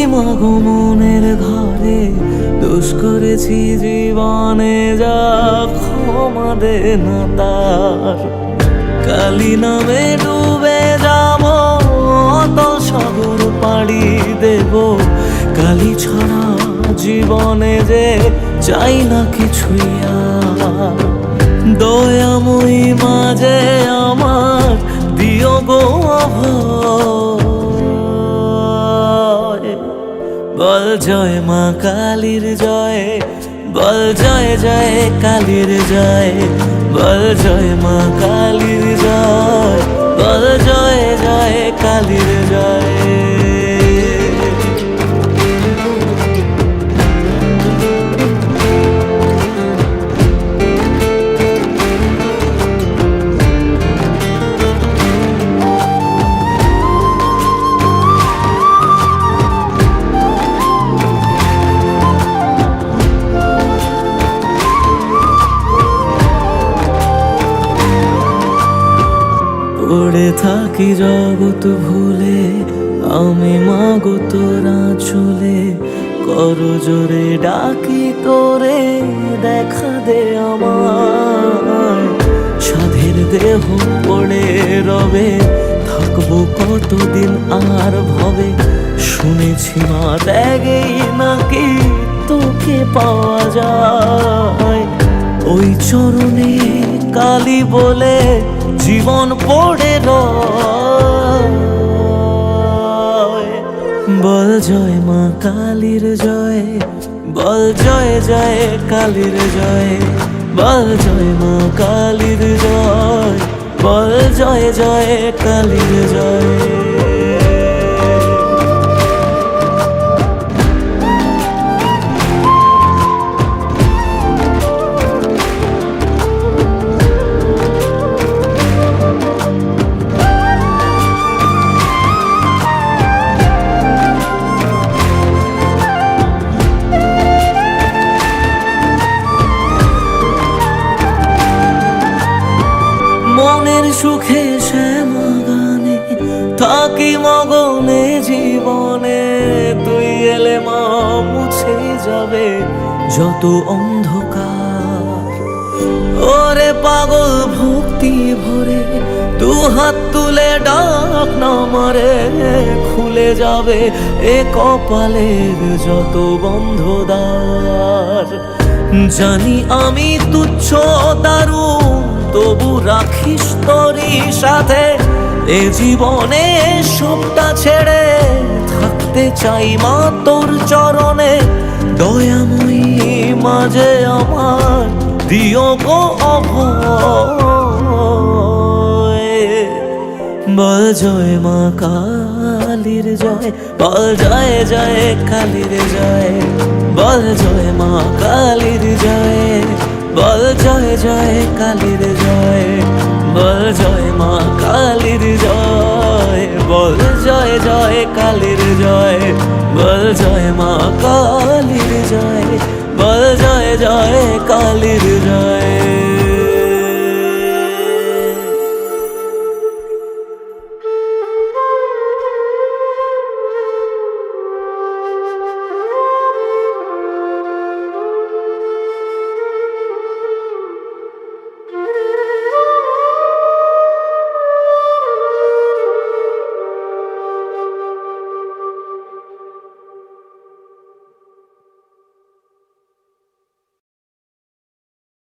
মাগো মনের ঘরে দোষ করেছি জীবনে, যা ক্ষমা দে না তার। কালী নামে ডুবে যাব, অতল সাগর পাড়ি দেব। কালী ছাড়া জীবনে যে চাই না কিছুই আর। দয়াময়ী মাঝে আমার দিও গো অভয়। বল জয় মা কালীর জয়, বল জয় জয় কালীর জয়। বল জয় মা কালীর জয়, বল জয় জয় কালীর জয়। পড়ে থাকি জগৎ ভুলে, আমি মাগো তোরা চলে। কর জোরে ডাকি তোরে, দেখা দে আমার। সাধের দেহ পড়ে রবে, থাকবো কতদিন আর ভবে। শুনেছি মা ত্যাগেই নাকি তোকে পাওয়া যায়। ওই চরণে কালী বলে জীবন পড়ে রয়। বল জয় মা কালীর জয়, বল জয় জয় কালীর জয়। বল জয় মা কালীর জয়, বল জয় জয় কালীর জয়। মনের সুখে শ্যামা গানে থাকি মগনে জীবনে। তুই এলে মা মুছে যাবে যত অন্ধকার। ওরে পাগল ভক্তি ভরে দু হাত তুলে ডাক না মারে। খুলে যাবে এ কপালের যত বন্ধ দ্বার। জানি আমি তুচ্ছ দারুণ, তবু রাখিস তোরই সাথে। এ জীবনে সবটা ছেড়ে থাকতে চাই মা তোর চরণে। দয়াময়ী মাঝে আমার দিও গো অভয়। বল জয় মা কালীর জয়, বল জয় জয় কালীর জয়। বল জয় মা কালীর জয়, বল জয় জয় কালীর জয়। বল জয় মা কালীর জয়, বল জয় জয় কালীর জয়। বল জয় মা কালীর জয়, বল জয় জয় কালীর জয়।